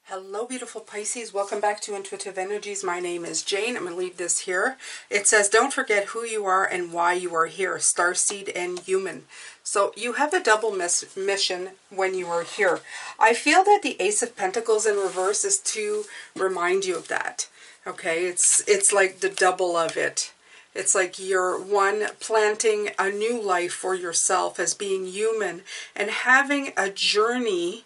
Hello, beautiful Pisces. Welcome back to Intuitive Energies. My name is Jane. I'm going to leave this here. It says, don't forget who you are and why you are here. Starseed and human. So you have a double mission when you are here. I feel that the Ace of Pentacles in reverse is to remind you of that. Okay, it's like the double of it. It's like you're planting a new life for yourself as being human and having a journey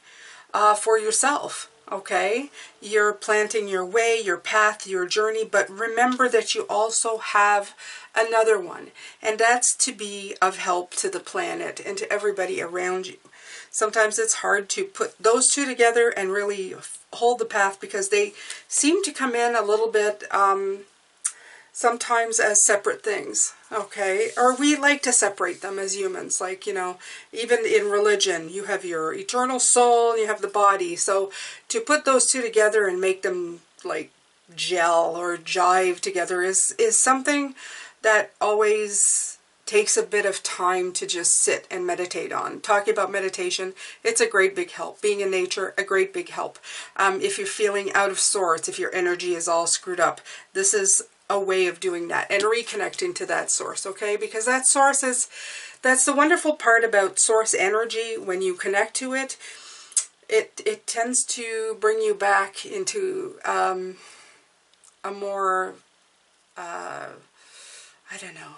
for yourself. Okay, you're planting your way, your path, your journey, but remember that you also have another one, and that's to be of help to the planet and to everybody around you. Sometimes it's hard to put those two together and really hold the path because they seem to come in a little bit sometimes as separate things, okay? Or we like to separate them as humans, like, you know, even in religion, you have your eternal soul, you have the body. So to put those two together and make them like gel or jive together is something that always takes a bit of time to just sit and meditate on. Talking about meditation, it's a great big help. Being in nature, a great big help. If you're feeling out of sorts, if your energy is all screwed up, this is a way of doing that and reconnecting to that source, okay? Because that source that's the wonderful part about source energy. When you connect to it, it tends to bring you back into a more, I don't know,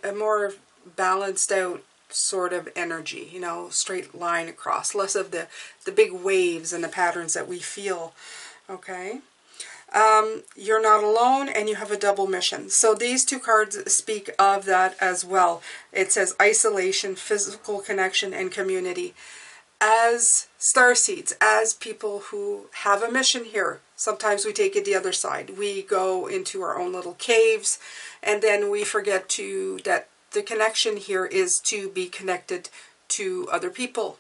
a more balanced out sort of energy, you know, straight line across, less of the big waves and the patterns that we feel, okay? You're not alone and you have a double mission. So these two cards speak of that as well. It says isolation, physical connection, and community. As starseeds, as people who have a mission here, sometimes we take it the other side. We go into our own little caves and then we forget that the connection here is to be connected to other people.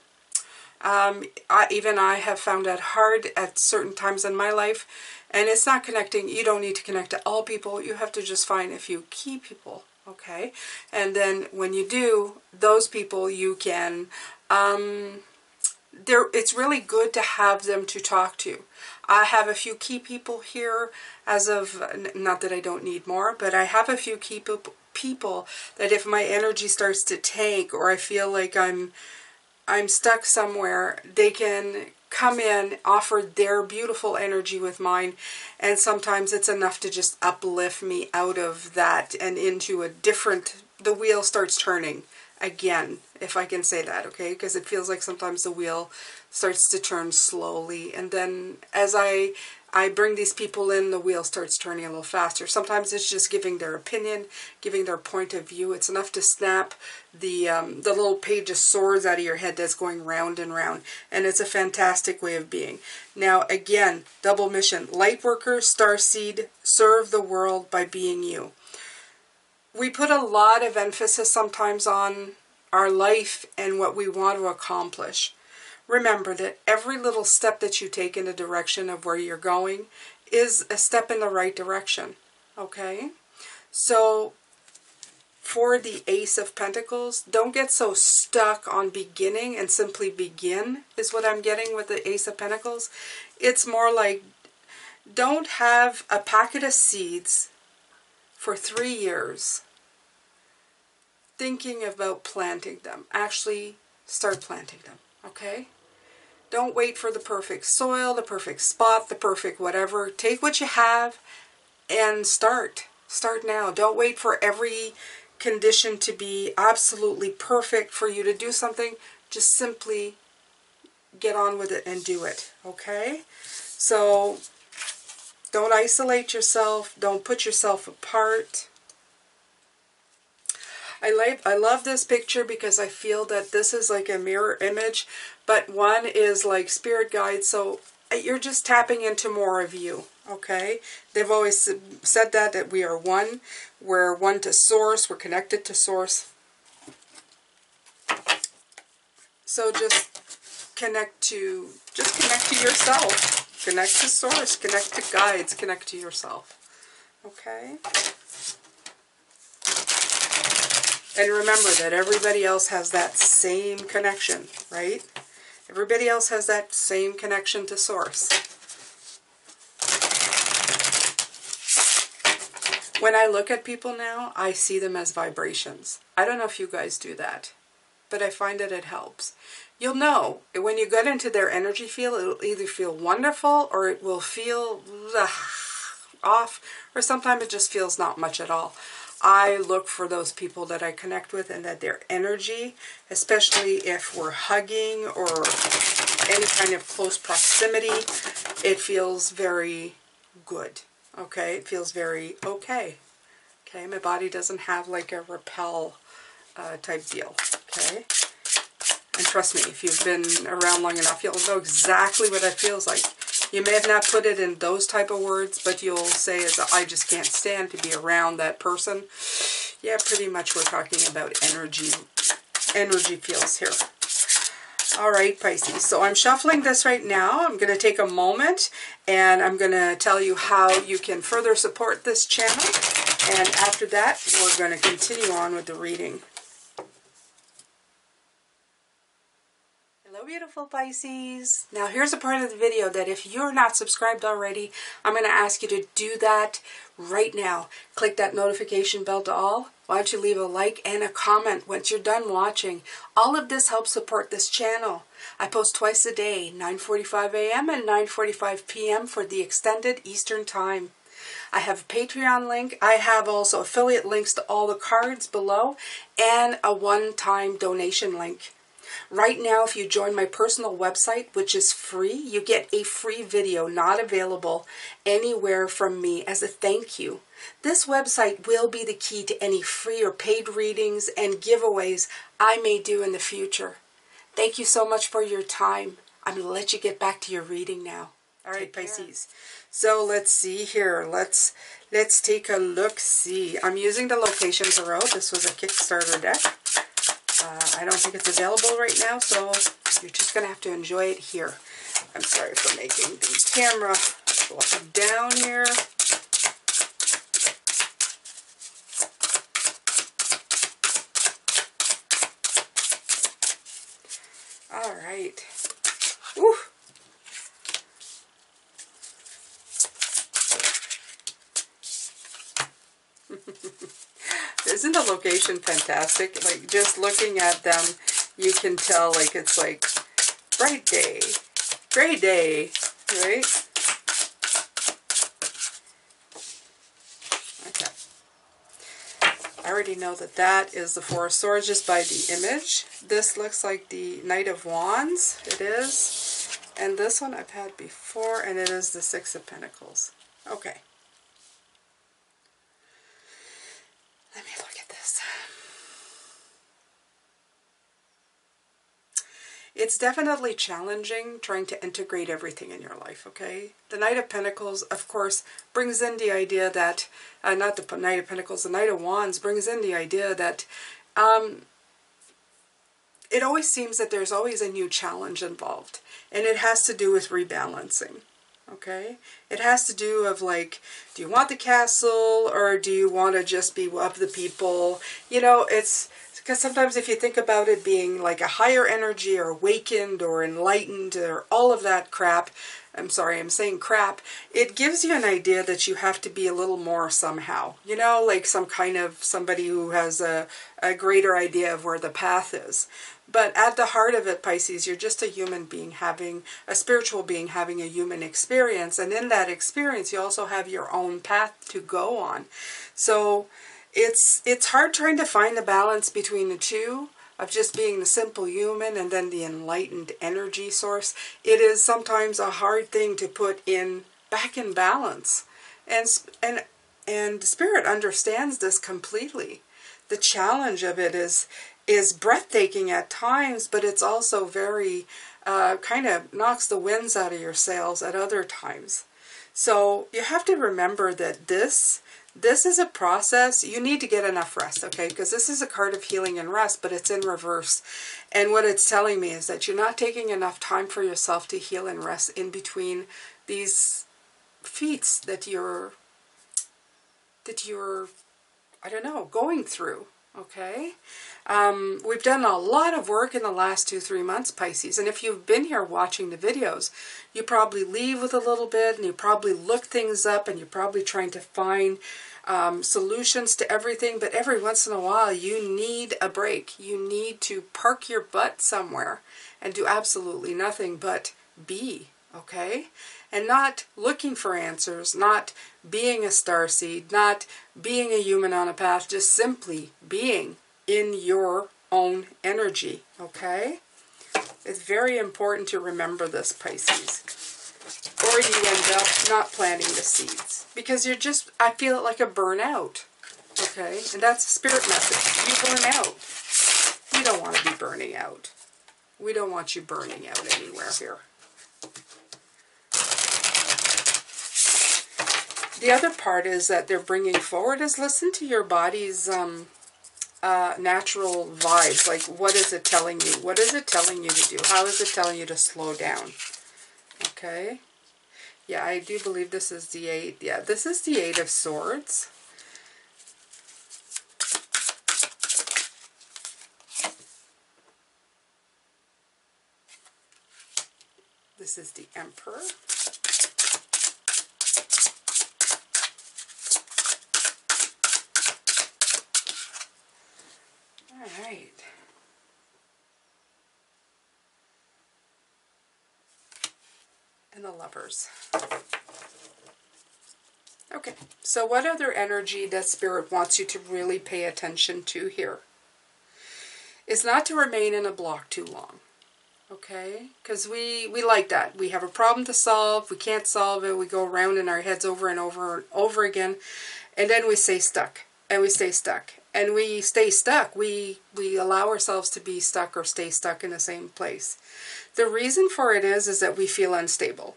I have found that hard at certain times in my life. And it's not connecting. You don't need to connect to all people. You have to just find a few key people, okay? And then when you do, those people you can, it's really good to have them to talk to. I have a few key people here as of, not that I don't need more, but I have a few key people that if my energy starts to tank or I feel like I'm stuck somewhere, they can come in, offer their beautiful energy with mine, and sometimes it's enough to just uplift me out of that and into a different, the wheel starts turning again, if I can say that, okay? Because it feels like sometimes the wheel starts to turn slowly, and then as I bring these people in, the wheel starts turning a little faster. Sometimes it's just giving their opinion, giving their point of view. It's enough to snap the little page of swords out of your head that's going round and round. And it's a fantastic way of being. Now, again, double mission. Lightworker, starseed, serve the world by being you. We put a lot of emphasis sometimes on our life and what we want to accomplish. Remember that every little step that you take in the direction of where you're going is a step in the right direction, okay? So for the Ace of Pentacles, don't get so stuck on beginning and simply begin is what I'm getting with the Ace of Pentacles. It's more like don't have a packet of seeds for 3 years thinking about planting them. Actually, start planting them. Okay? Don't wait for the perfect soil, the perfect spot, the perfect whatever. Take what you have and start. Start now. Don't wait for every condition to be absolutely perfect for you to do something. Just simply get on with it and do it. Okay? So Don't isolate yourself. Don't put yourself apart. I love this picture because I feel that this is like a mirror image, but one is like spirit guide, so you're just tapping into more of you, okay? They've always said that we are one. We're one to source. We're connected to source. So just connect to yourself. Connect to source. Connect to guides. Connect to yourself, okay? And remember that everybody else has that same connection, right? Everybody else has that same connection to source. When I look at people now, I see them as vibrations. I don't know if you guys do that, but I find that it helps. You'll know when you get into their energy field, it'll either feel wonderful or it will feel off, or sometimes it just feels not much at all. I look for those people that I connect with and that their energy, especially if we're hugging or any kind of close proximity, it feels very good, okay? It feels very okay, okay? My body doesn't have like a repel type deal, okay? And trust me, if you've been around long enough, you'll know exactly what it feels like. You may have not put it in those type of words, but you'll say, I just can't stand to be around that person. Yeah, pretty much we're talking about energy feels here. All right, Pisces. So I'm shuffling this right now. I'm going to take a moment, and I'm going to tell you how you can further support this channel. And after that, we're going to continue on with the reading. Hello, beautiful Pisces. Now, here's a part of the video that if you're not subscribed already, I'm going to ask you to do that right now. Click that notification bell to all. Why don't you leave a like and a comment once you're done watching. All of this helps support this channel. I post twice a day, 9:45 a.m. and 9:45 p.m. for the extended Eastern Time. I have a Patreon link. I have also affiliate links to all the cards below and a one-time donation link. Right now, if you join my personal website, which is free, you get a free video not available anywhere from me as a thank you. This website will be the key to any free or paid readings and giveaways I may do in the future. Thank you so much for your time. I'm going to let you get back to your reading now. All right, Pisces. So let's see here. Let's take a look-see. I'm using the Location Tarot. This was a Kickstarter deck. I don't think it's available right now, so you're just going to have to enjoy it here. I'm sorry for making the camera go up and down here. All right. Woo! Isn't the location fantastic? Like, just looking at them, you can tell, like, it's like bright day, gray day, right? Okay. I already know that that is the Four of Swords just by the image. This looks like the Knight of Wands. It is. And this one I've had before, and it is the Six of Pentacles. Okay. Let me look at this. It's definitely challenging trying to integrate everything in your life, okay? The Knight of Pentacles, of course, brings in the idea that, not the Knight of Pentacles, the Knight of Wands brings in the idea that it always seems that there's always a new challenge involved. And it has to do with rebalancing. Okay, it has to do of like, do you want the castle or do you want to just be of the people? You know, it's because sometimes if you think about it being like a higher energy or awakened or enlightened or all of that crap, I'm sorry, I'm saying crap, it gives you an idea that you have to be a little more somehow, you know, like some kind of somebody who has a greater idea of where the path is. But at the heart of it, Pisces, you're just a human being having, a spiritual being having a human experience. And in that experience, you also have your own path to go on. So it's hard trying to find the balance between the two of just being the simple human and then the enlightened energy source. It is sometimes a hard thing to put in back in balance. And Spirit understands this completely. The challenge of it is breathtaking at times, but it's also very kind of knocks the winds out of your sails at other times. So you have to remember that this is a process. You need to get enough rest, okay? Because this is a card of healing and rest, but it's in reverse. And what it's telling me is that you're not taking enough time for yourself to heal and rest in between these feats that you're I don't know, going through, okay? We've done a lot of work in the last 2-3 months, Pisces, and if you've been here watching the videos, you probably leave with a little bit, and you probably look things up, and you're probably trying to find solutions to everything, but every once in a while, you need a break. You need to park your butt somewhere and do absolutely nothing but be, okay? And not looking for answers, not being a starseed, not being a human on a path, just simply being in your own energy, okay? It's very important to remember this, Pisces. Or you end up not planting the seeds. Because you're just, I feel it like a burnout, okay? And that's a spirit message. You burn out. You don't want to be burning out. We don't want you burning out anywhere here. The other part is that they're bringing forward is listen to your body's natural vibes. Like, what is it telling you? What is it telling you to do? How is it telling you to slow down? Okay. Yeah, I do believe this is the 8. Yeah, this is the 8 of Swords. This is the Emperor. All right. And the Lovers. Okay, so what other energy does Spirit wants you to really pay attention to here? It's not to remain in a block too long. Okay, because we like that. We have a problem to solve. We can't solve it. We go around in our heads over and over and over again. And then we stay stuck. And we stay stuck. And we stay stuck. We allow ourselves to be stuck or stay stuck in the same place. The reason for it is that we feel unstable.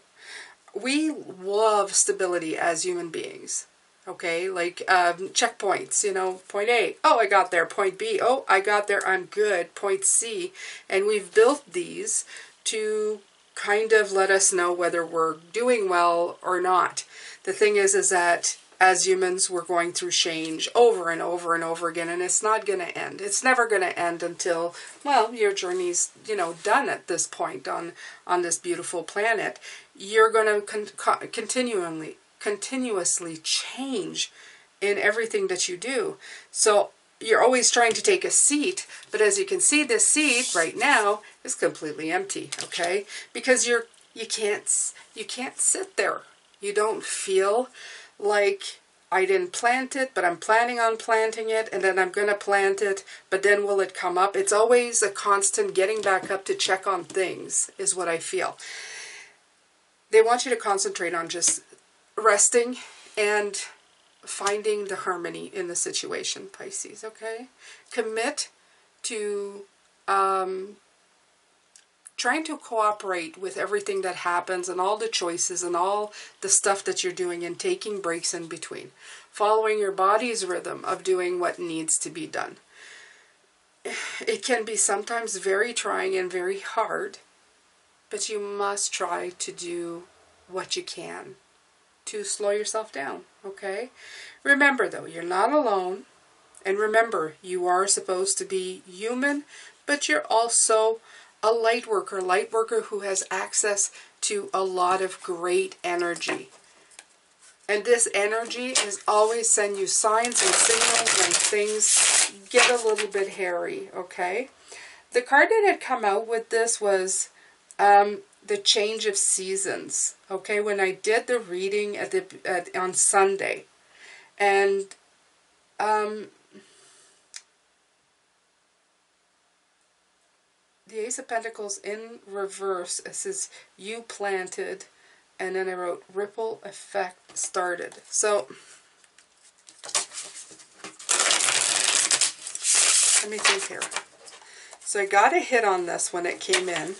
We love stability as human beings. Okay, like checkpoints, you know, point A, oh, I got there. Point B, oh, I got there, I'm good. Point C, and we've built these to kind of let us know whether we're doing well or not. The thing is that as humans, we're going through change over and over and over again, and it's not going to end. It's never going to end until, well, your journey's, you know, done at this point on this beautiful planet. You're going to continuously change in everything that you do. So you're always trying to take a seat, but as you can see, this seat right now is completely empty, okay? Because you can't sit there. You don't feel like I didn't plant it, but I'm planning on planting it, and then I'm going to plant it, but then will it come up? It's always a constant getting back up to check on things is what I feel. They want you to concentrate on just resting and finding the harmony in the situation, Pisces, okay? Commit to trying to cooperate with everything that happens and all the choices and all the stuff that you're doing and taking breaks in between. Following your body's rhythm of doing what needs to be done. It can be sometimes very trying and very hard, but you must try to do what you can to slow yourself down, okay? Remember, though, you're not alone. And remember, you are supposed to be human, but you're also a light worker who has access to a lot of great energy. And this energy is always send you signs and signals when things get a little bit hairy, okay? The card that had come out with this was the change of seasons, okay? When I did the reading on Sunday, and the Ace of Pentacles in reverse, it says, you planted And then I wrote ripple effect started. So let me think here. So I got a hit on this when it came in.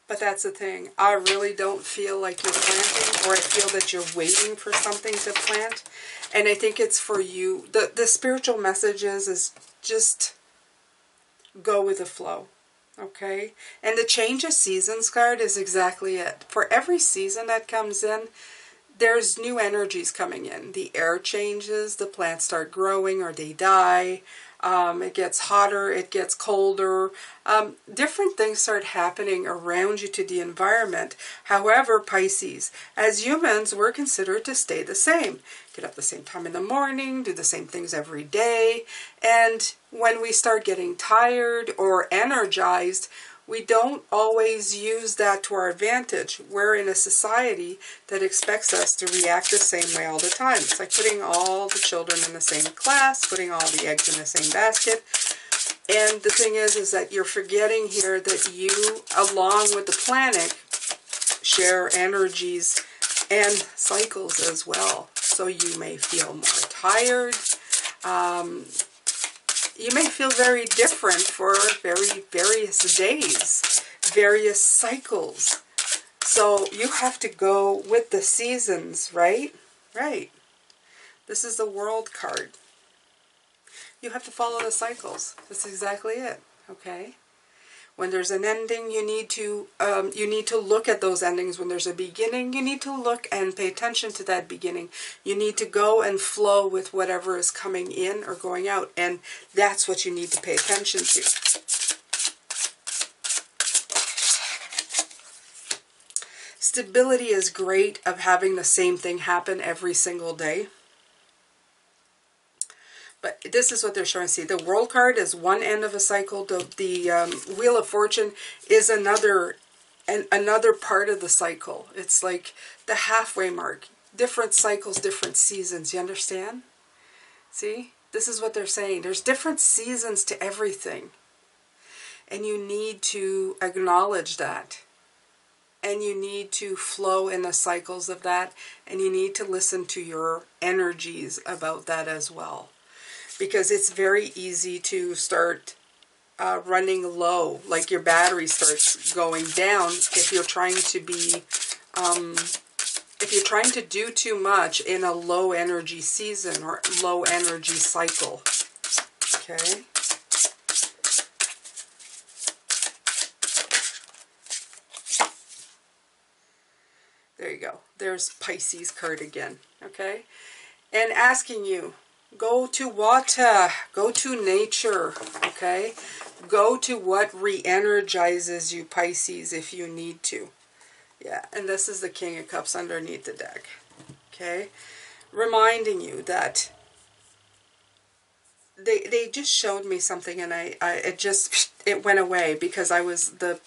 But that's the thing. I really don't feel like you're planting, or I feel that you're waiting for something to plant. And I think it's for you. The spiritual message is just go with the flow. Okay? And the change of seasons card is exactly it. For every season that comes in, there's new energies coming in. The air changes, the plants start growing or they die. It gets hotter, it gets colder. Different things start happening around you to the environment. However, Pisces, as humans, we're considered to stay the same. Get up the same time in the morning, do the same things every day. And when we start getting tired or energized, we don't always use that to our advantage. We're in a society that expects us to react the same way all the time. It's like putting all the children in the same class, putting all the eggs in the same basket. And the thing is that you're forgetting here that you, along with the planet, share energies and cycles as well. So you may feel more tired. You may feel very different for various days, various cycles. So you have to go with the seasons, right? Right. This is the World card. You have to follow the cycles. That's exactly it. Okay. When there's an ending, you need to look at those endings. When there's a beginning, you need to look and pay attention to that beginning. You need to go and flow with whatever is coming in or going out, and that's what you need to pay attention to. Stability is great of having the same thing happen every single day. But this is what they're showing. See, the World card is one end of a cycle. The Wheel of Fortune is another part of the cycle. It's like the halfway mark. Different cycles, different seasons. You understand? See? This is what they're saying. There's different seasons to everything. And you need to acknowledge that. And you need to flow in the cycles of that. And you need to listen to your energies about that as well. Because it's very easy to start running low, like your battery starts going down if you're trying to be, if you're trying to do too much in a low energy season or low energy cycle. Okay. There you go. There's Pisces card again. Okay. And asking you, go to water, go to nature, okay? Go to what re-energizes you, Pisces, if you need to. Yeah, and this is the King of Cups underneath the deck, okay? Reminding you that they just showed me something, and it went away because I was, the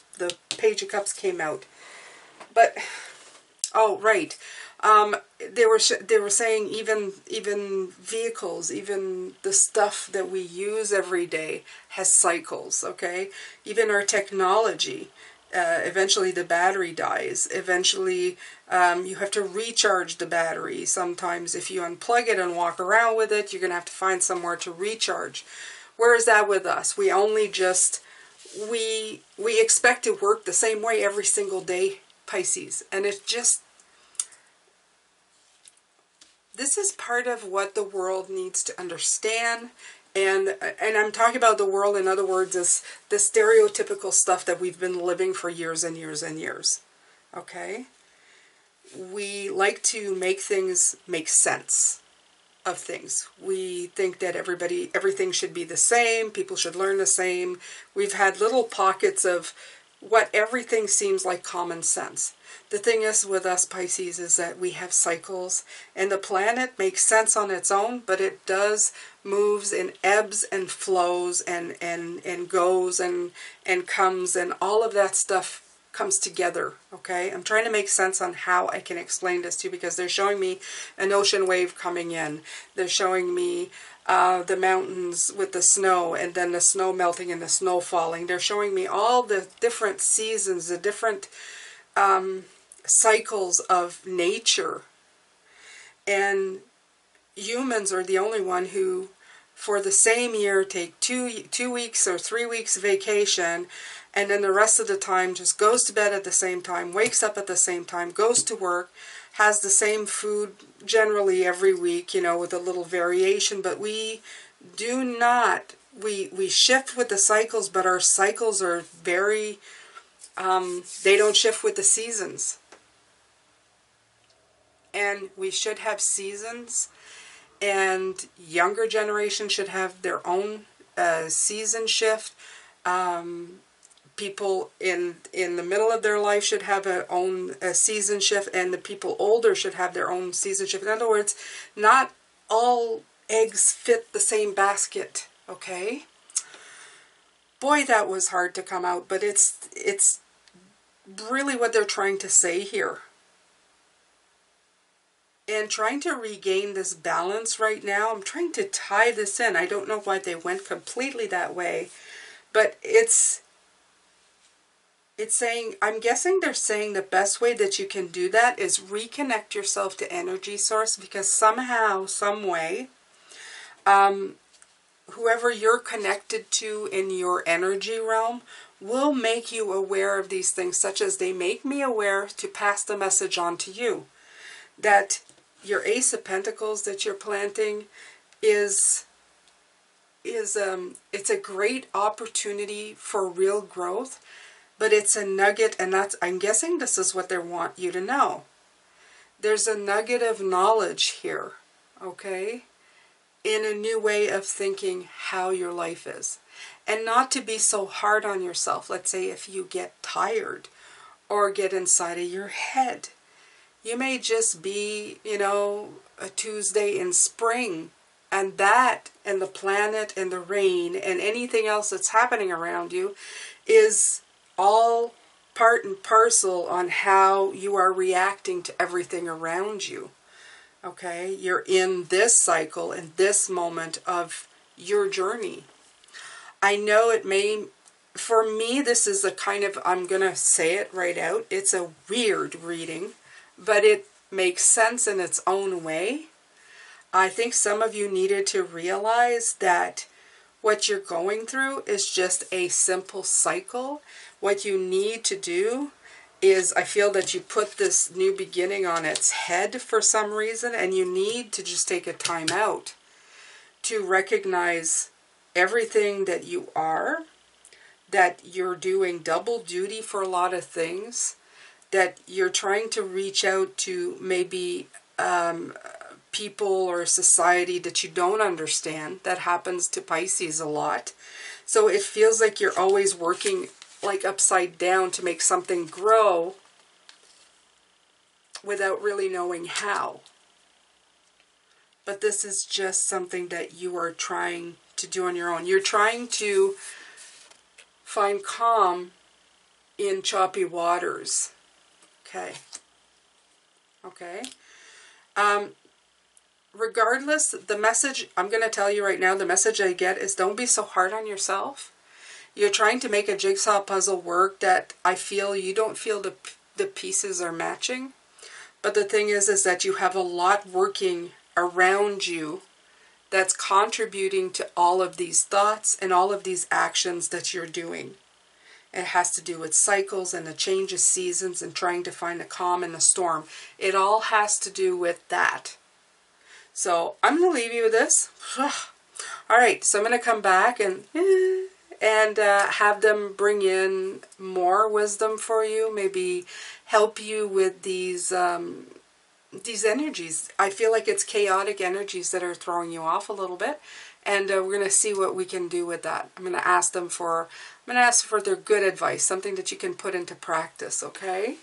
Page of Cups came out. But, oh, right. They were saying even vehicles, even the stuff that we use every day has cycles, okay? Even our technology, eventually the battery dies. Eventually you have to recharge the battery. Sometimes if you unplug it and walk around with it, you're going to have to find somewhere to recharge. Where is that with us? We only just, we expect to work the same way every single day, Pisces. And it's just, this is part of what the world needs to understand, and I'm talking about the world, in other words, is the stereotypical stuff that we've been living for years and years and years, okay? We like to make things make sense of things. We think that everything should be the same, people should learn the same. We've had little pockets of what everything seems like common sense. The thing is with us, Pisces, is that we have cycles, and the planet makes sense on its own, but it does moves in ebbs and flows and goes and comes, and all of that stuff comes together, okay? I'm trying to make sense on how I can explain this to you, because they're showing me an ocean wave coming in. They're showing me the mountains with the snow, and then the snow melting and the snow falling. They're showing me all the different seasons, the different cycles of nature. And humans are the only one who, for the same year, take 2 weeks or 3 weeks vacation, and then the rest of the time just goes to bed at the same time, wakes up at the same time, goes to work, has the same food generally every week, you know, with a little variation. But we do not, we shift with the cycles, but our cycles are very, they don't shift with the seasons. And we should have seasons, and younger generations should have their own season shift. People in the middle of their life should have a season shift, and the people older should have their own season shift. In other words, not all eggs fit the same basket, okay? Boy, that was hard to come out, but it's really what they're trying to say here. And trying to regain this balance right now. I'm trying to tie this in. I don't know why they went completely that way, but it's saying, I'm guessing they're saying the best way that you can do that is reconnect yourself to energy source, because somehow, some way, whoever you're connected to in your energy realm will make you aware of these things, such as they make me aware to pass the message on to you. That your Ace of Pentacles that you're planting it's a great opportunity for real growth, but it's a nugget, and I'm guessing this is what they want you to know. There's a nugget of knowledge here, okay? In a new way of thinking how your life is. And not to be so hard on yourself. Let's say if you get tired or get inside of your head. You may just be, you know, a Tuesday in spring, and that and the planet and the rain and anything else that's happening around you is all part and parcel on how you are reacting to everything around you. Okay? You're in this cycle, in this moment of your journey. I know it may, for me, this is a kind of, I'm going to say it right out, it's a weird reading. But it makes sense in its own way. I think some of you needed to realize that what you're going through is just a simple cycle. What you need to do is, I feel that you put this new beginning on its head for some reason, and you need to just take a time out to recognize everything that you are, that you're doing double duty for a lot of things, that you're trying to reach out to maybe people or society that you don't understand. That happens to Pisces a lot. So it feels like you're always working like upside down to make something grow without really knowing how. But this is just something that you are trying to do on your own. You're trying to find calm in choppy waters. Okay. Regardless, the message, I'm going to tell you right now, the message I get is don't be so hard on yourself. You're trying to make a jigsaw puzzle work that I feel you don't feel the pieces are matching. But the thing is that you have a lot working around you that's contributing to all of these thoughts and all of these actions that you're doing. It has to do with cycles and the change of seasons and trying to find a calm in the storm. It all has to do with that. So I'm going to leave you with this. All right, so I'm going to come back and have them bring in more wisdom for you. Maybe help you with these energies. I feel like it's chaotic energies that are throwing you off a little bit. And we're going to see what we can do with that. I'm going to ask for their good advice, something that you can put into practice, okay?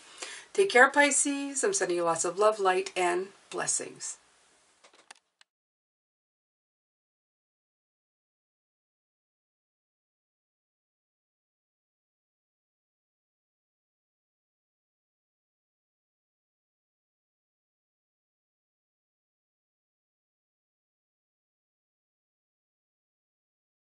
Take care, Pisces. I'm sending you lots of love, light, and blessings.